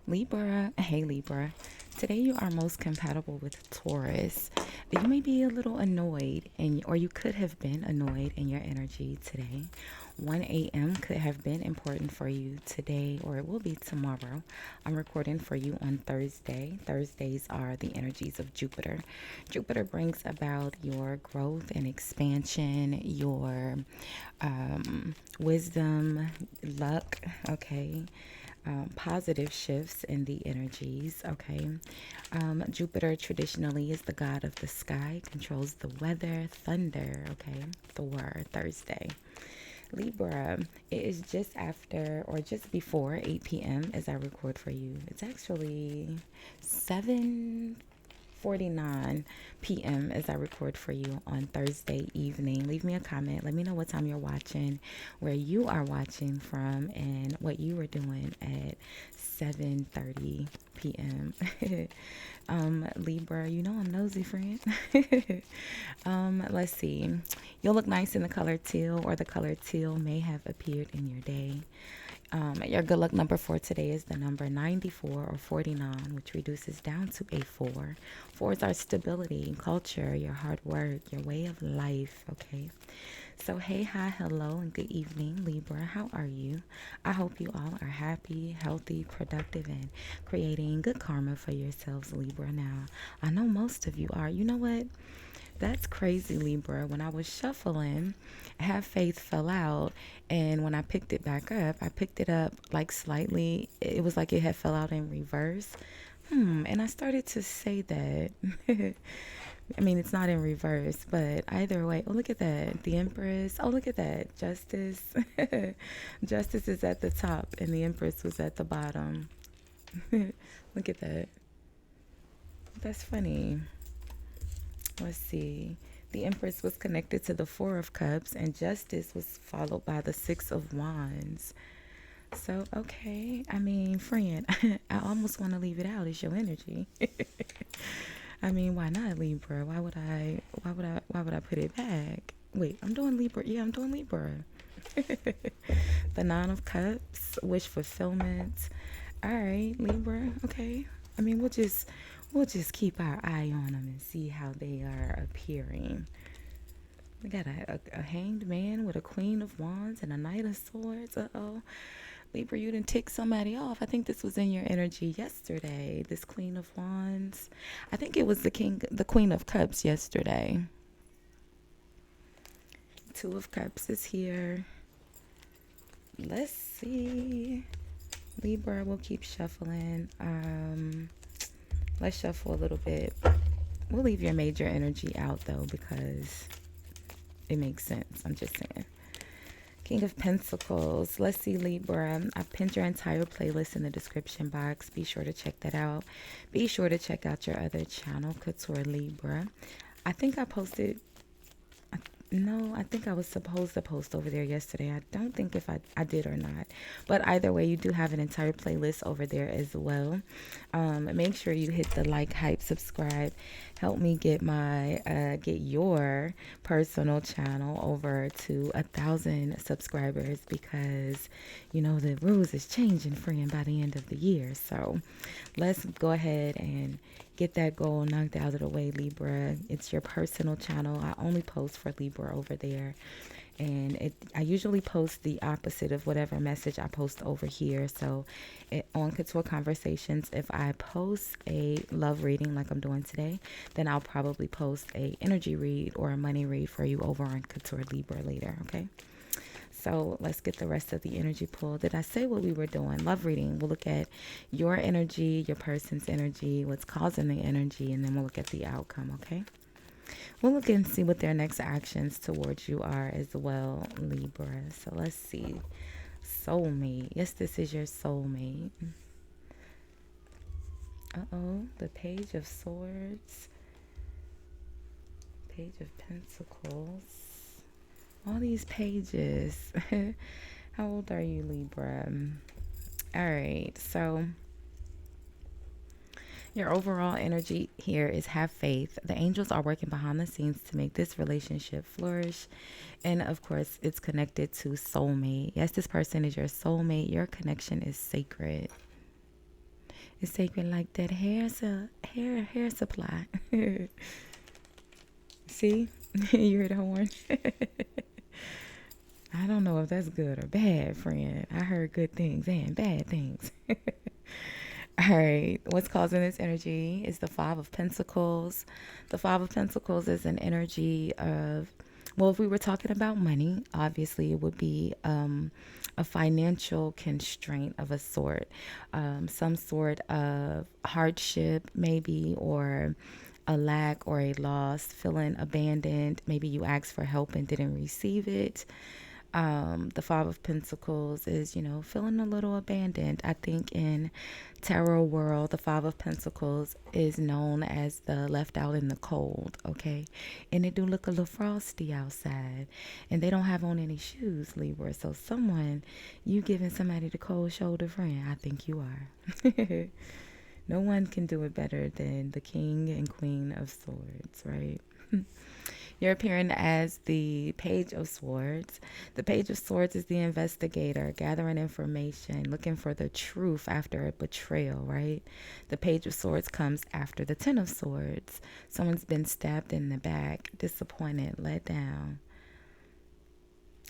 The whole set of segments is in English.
Libra, hey Libra. Today you are most compatible with Taurus. You may be a little annoyed or you could have been annoyed in your energy today. 1 a.m. could have been important for you today, or it will be tomorrow. I'm recording for you on Thursday. Thursdays are the energies of Jupiter. Jupiter brings about your growth and expansion, your wisdom, luck, okay? Positive shifts in the energies, okay? Jupiter traditionally is the god of the sky, controls the weather, thunder, okay? Thor, Thursday. Libra, it is just after or just before 8 p.m. as I record for you. It's actually 7:49 p.m. as I record for you on Thursday evening. Leave me a comment. Let me know what time you're watching, where you are watching from, and what you were doing at 7:30 p.m. Libra, you know I'm nosy, friend. Let's see. You'll look nice in the color teal, or the color teal may have appeared in your day. Your good luck number for today is the number 94 or 49, which reduces down to a 4. Fours are stability, culture, your hard work, your way of life, okay? So, hey, hi, hello, and good evening, Libra. How are you? I hope you all are happy, healthy, productive, and creating good karma for yourselves, Libra. Now, I know most of you are. You know what? That's crazy, Libra. When I was shuffling, Have Faith fell out, and when I picked it back up, I picked it up like slightly. It was like it had fell out in reverse. And I started to say that. I mean, it's not in reverse, but either way. Oh, look at that. The Empress. Oh, look at that. Justice. Justice is at the top, and the Empress was at the bottom. Look at that. That's funny. Let's see. The Empress was connected to the Four of Cups, and Justice was followed by the Six of Wands. So, okay. I mean, friend, I almost want to leave it out. It's your energy. I mean, why not Libra? Why would I put it back? Wait, I'm doing Libra. Yeah, I'm doing Libra. The Nine of Cups, wish fulfillment. All right, Libra. Okay. I mean, we'll just keep our eye on them and see how they are appearing. We got a hanged man with a Queen of Wands and a Knight of Swords. Uh-oh. Libra, you didn't tick somebody off. I think this was in your energy yesterday. This Queen of Wands. I think it was the Queen of Cups yesterday. Two of Cups is here. Let's see. Libra, we'll keep shuffling. Let's shuffle a little bit. We'll leave your major energy out though, because it makes sense. I'm just saying. King of Pentacles. Let's see, Libra. I've pinned your entire playlist in the description box. Be sure to check that out. Be sure to check out your other channel, Couture Libra. I think I posted... No, I think I was supposed to post over there yesterday. I don't think if I did or not. But either way, you do have an entire playlist over there as well. Make sure you hit the like, hype, subscribe. Help me get your personal channel over to 1,000 subscribers, because you know the rules is changing, friend, by the end of the year. So let's go ahead and get that goal knocked out of the way, Libra. It's your personal channel. I only post for Libra over there. And I usually post the opposite of whatever message I post over here. So on Couture Conversations, if I post a love reading like I'm doing today, then I'll probably post a energy read or a money read for you over on Couture Libra later, okay? So let's get the rest of the energy pull. Did I say what we were doing? Love reading. We'll look at your energy, your person's energy, what's causing the energy, and then we'll look at the outcome, okay? We'll look and see what their next actions towards you are as well, Libra. So let's see. Soulmate. Yes, this is your soulmate. Uh-oh. The Page of Swords. Page of Pentacles. All these pages. How old are you, Libra? All right. So your overall energy here is have faith. The angels are working behind the scenes to make this relationship flourish. And of course, it's connected to soulmate. Yes, this person is your soulmate. Your connection is sacred. It's sacred like that hair supply. See? You heard the horn? I don't know if that's good or bad, friend. I heard good things and bad things. All right. What's causing this energy is the Five of Pentacles. The Five of Pentacles is an energy of, well, if we were talking about money, obviously it would be a financial constraint of a sort, some sort of hardship, maybe, or a lack or a loss, feeling abandoned. Maybe you asked for help and didn't receive it. The Five of Pentacles is, feeling a little abandoned. I think in tarot world, the Five of Pentacles is known as the left out in the cold, okay? And it do look a little frosty outside. And they don't have on any shoes, Libra. So you giving somebody the cold shoulder, friend, I think you are. No one can do it better than the King and Queen of Swords, right? You're appearing as the Page of Swords. The Page of Swords is the investigator, gathering information, looking for the truth after a betrayal, right? The Page of Swords comes after the Ten of Swords. Someone's been stabbed in the back, disappointed, let down.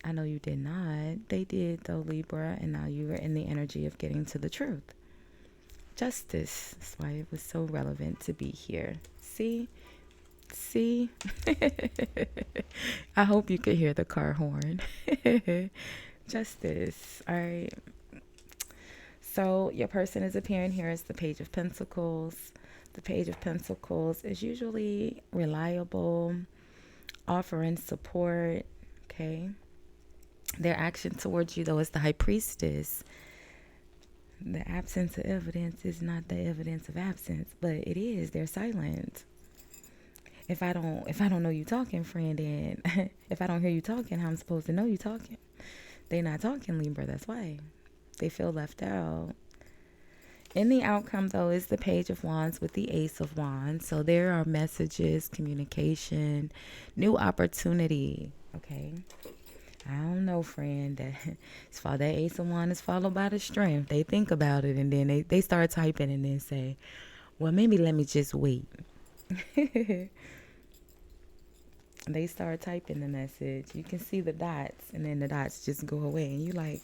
I know you did not. They did, though, Libra, and now you are in the energy of getting to the truth. Justice. That's why it was so relevant to be here. See? I hope you could hear the car horn. Justice. All right. So your person is appearing here as the Page of Pentacles. The Page of Pentacles is usually reliable, offering support. Okay. Their action towards you, though, is the High Priestess. The absence of evidence is not the evidence of absence, but it is. They're silent. If I don't know you talking, friend, and if I don't hear you talking, how I'm supposed to know you talking? They not talking, Libra. That's why they feel left out. In the outcome, though, is the Page of Wands with the Ace of Wands. So there are messages, communication, new opportunity. Okay. I don't know, friend. That Ace of Wands is followed by the Strength. They think about it and then they start typing and then say, well, maybe let me just wait. They start typing the message. You can see the dots and then the dots just go away. And you like,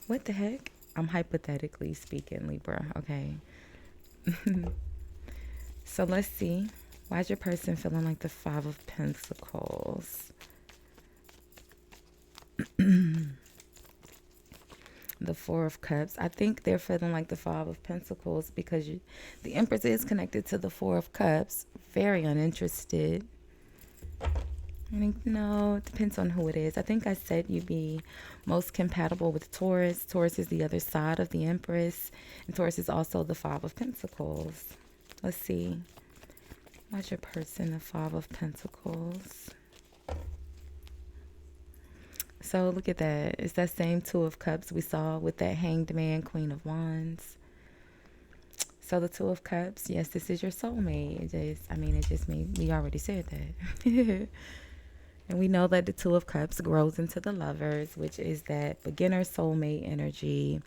what the heck? I'm hypothetically speaking, Libra. Okay. So let's see. Why is your person feeling like the Five of Pentacles? The Four of Cups. I think they're feeling like the Five of Pentacles because the Empress is connected to the Four of Cups. Very uninterested. No, it depends on who it is. I think I said you'd be most compatible with Taurus. Taurus is the other side of the Empress. And Taurus is also the Five of Pentacles. Let's see. Why's your person the Five of Pentacles? So look at that. It's that same Two of Cups we saw with that Hanged Man, Queen of Wands. So the Two of Cups, yes, this is your soulmate. It just means we already said that. And we know that the Two of Cups grows into the Lovers, which is that beginner soulmate energy.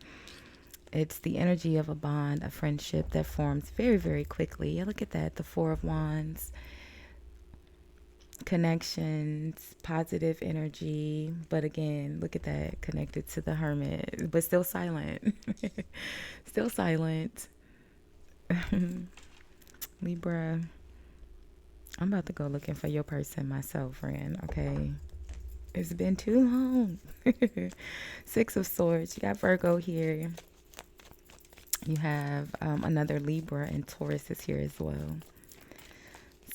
It's the energy of a bond, a friendship that forms very, very quickly. Yeah, look at that. The Four of Wands. Connections, positive energy. But again, look at that. Connected to the Hermit, but still silent. Still silent. Libra, I'm about to go looking for your person myself, friend. Okay. It's been too long. Six of Swords. You got Virgo here. You have another Libra, and Taurus is here as well.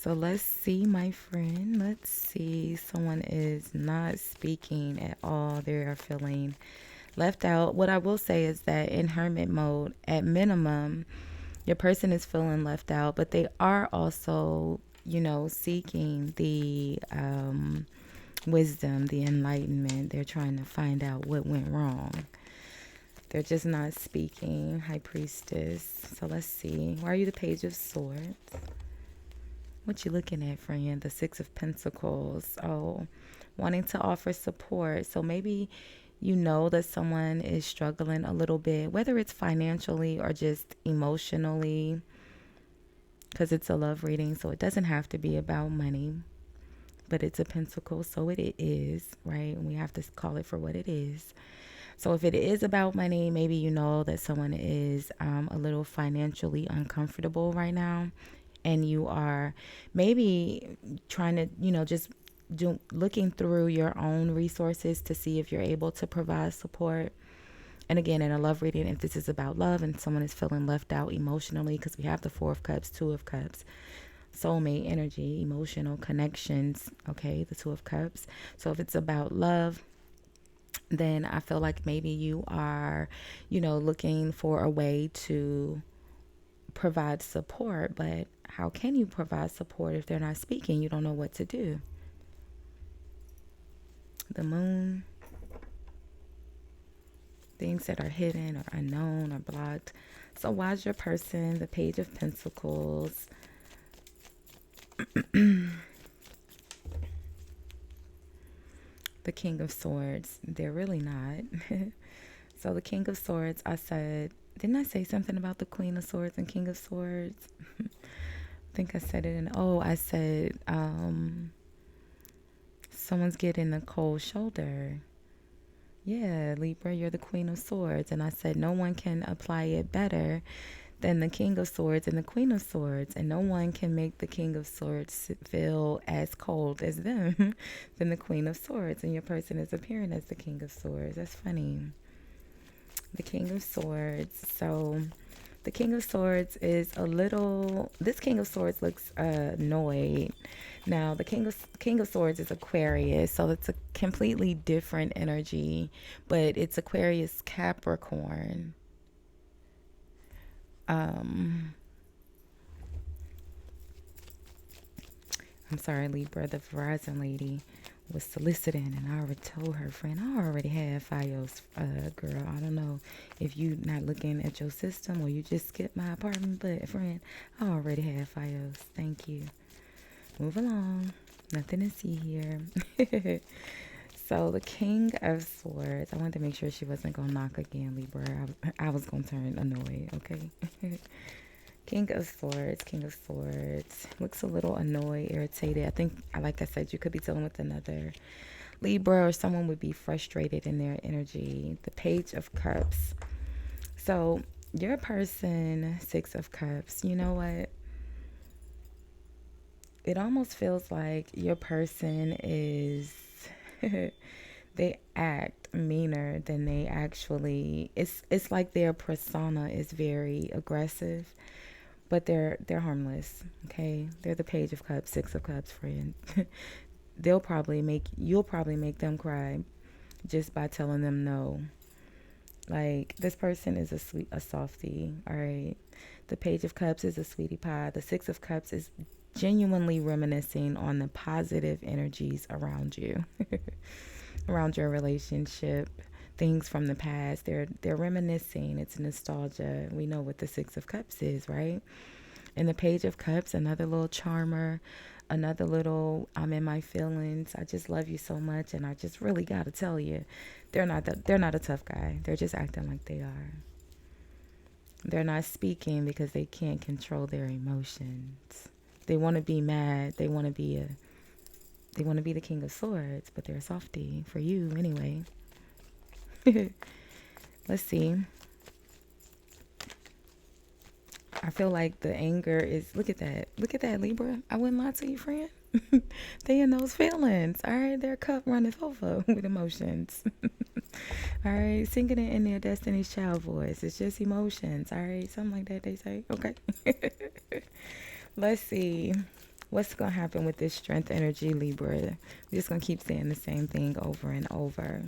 So let's see, my friend. Let's see. Someone is not speaking at all. They are feeling left out. What I will say is that in Hermit mode, at minimum, your person is feeling left out, but they are also, seeking the wisdom, the enlightenment. They're trying to find out what went wrong. They're just not speaking. High Priestess. So let's see. Why are you the Page of Swords? What you looking at, friend? The Six of Pentacles. Oh, wanting to offer support. So maybe You know that someone is struggling a little bit, whether it's financially or just emotionally, because it's a love reading, so it doesn't have to be about money, but it's a pentacle, so it is, right? And we have to call it for what it is. So if it is about money, maybe you know that someone is a little financially uncomfortable right now, and you are maybe trying to, just looking through your own resources to see if you're able to provide support. And again, in a love reading, if this is about love and someone is feeling left out emotionally, because we have the Four of Cups, Two of Cups, soulmate energy, emotional connections, okay, the Two of Cups. So if it's about love, then I feel like maybe you are, looking for a way to provide support. But how can you provide support if they're not speaking? You don't know what to do. The moon, things that are hidden or unknown or blocked. So why's your person? The Page of Pentacles. The King of Swords. They're really not. So the King of Swords, didn't I say something about the Queen of Swords and King of Swords? I think I said it I said someone's getting a cold shoulder. Yeah, Libra, you're the Queen of Swords. And I said no one can apply it better than the King of Swords and the Queen of Swords. And no one can make the King of Swords feel as cold as them than the Queen of Swords. And your person is appearing as the King of Swords. That's funny. The King of Swords. So the King of Swords is this King of Swords looks annoyed. Now, the King of Swords is Aquarius, so it's a completely different energy, but it's Aquarius Capricorn. I'm sorry, Libra, the Verizon lady was soliciting, and I already told her friend, I already have FIOS, girl. I don't know if you not looking at your system or you just skipped my apartment, but friend, I already have FIOS. Thank you. Move along. Nothing to see here. So the King of Swords. I wanted to make sure she wasn't going to knock again, Libra. I was going to turn annoyed, okay? King of Swords, King of Swords. Looks a little annoyed, irritated. I think, like I said, you could be dealing with another Libra, or someone would be frustrated in their energy. The Page of Cups. So your person, Six of Cups, you know what? It almost feels like your person is they act meaner than they actually. It's like their persona is very aggressive, but they're harmless. Okay, they're the Page of Cups, Six of Cups, friend. You'll probably make them cry just by telling them no. Like, this person is a softie. All right, the Page of Cups is a sweetie pie. The Six of Cups is genuinely reminiscing on the positive energies around you, around your relationship, things from the past. They're reminiscing. It's nostalgia. We know what the Six of Cups is, right? And the Page of Cups, another little charmer, another little I'm in my feelings. I just love you so much, and I just really gotta tell you, they're not a tough guy. They're just acting like they are. They're not speaking because they can't control their emotions. They want to be mad. They want to be the King of Swords, but they're a softie for you anyway. Let's see. I feel like the anger is, look at that, Libra. I wouldn't lie to you, friend. They in those feelings. All right, their cup runneth over with emotions. All right, singing it in their Destiny's Child voice. It's just emotions. All right, something like that they say. Okay. Let's see. What's going to happen with this strength energy, Libra? We're just going to keep saying the same thing over and over.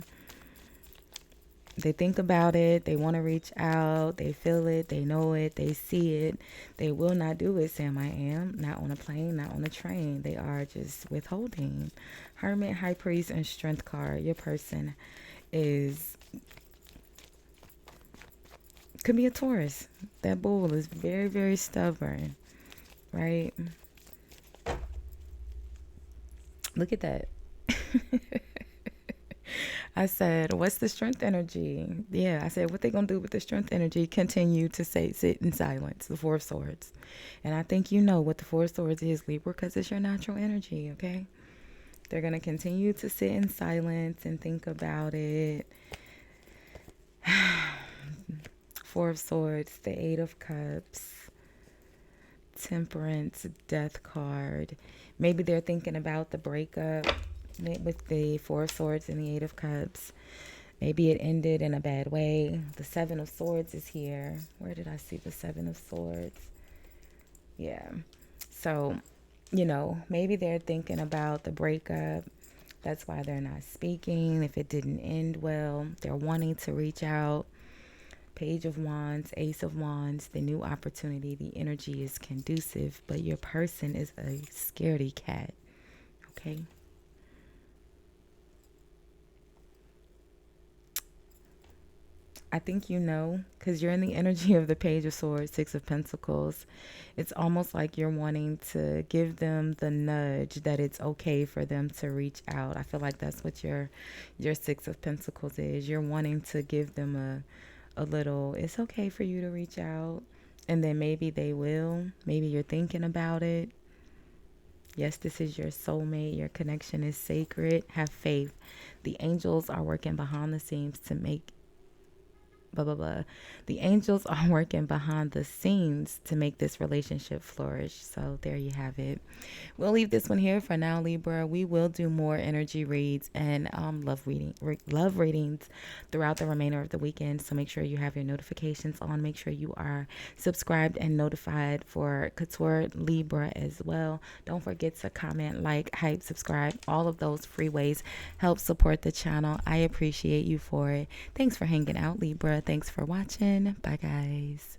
They think about it. They want to reach out. They feel it. They know it. They see it. They will not do it, Sam I am. Not on a plane, not on a train. They are just withholding. Hermit, High Priest, and Strength card. Your person could be a Taurus. That bull is very, very stubborn. Right? Look at that. I said, what's the strength energy? Yeah, I said, what they gonna do with the strength energy? Continue to say, sit in silence, the Four of Swords. And I think you know what the Four of Swords is, Libra, because it's your natural energy, okay? They're gonna continue to sit in silence and think about it. Four of Swords, the Eight of Cups, Temperance, Death card. Maybe they're thinking about the breakup with the Four of Swords and the Eight of Cups. Maybe it ended in a bad way. The Seven of Swords is here. Where did I see the Seven of Swords? Yeah. So, maybe they're thinking about the breakup. That's why they're not speaking. If it didn't end well, they're wanting to reach out. Page of Wands, Ace of Wands, the new opportunity, the energy is conducive, but your person is a scaredy cat. Okay? I think you know, because you're in the energy of the Page of Swords, Six of Pentacles. It's almost like you're wanting to give them the nudge that it's okay for them to reach out. I feel like that's what your Six of Pentacles is. You're wanting to give them a little, it's okay for you to reach out. And then maybe they will. Maybe you're thinking about it. Yes, this is your soulmate. Your connection is sacred. Have faith. The angels are working behind the scenes to make blah blah blah. The angels are working behind the scenes to make this relationship flourish. So there you have it. We'll leave this one here for now, Libra. We will do more energy reads and love readings throughout the remainder of the weekend. So make sure you have your notifications on. Make sure you are subscribed and notified for Couture Libra as well. Don't forget to comment, like, hype, subscribe. All of those free ways help support the channel. I appreciate you for it. Thanks for hanging out, Libra. Thanks for watching. Bye, guys.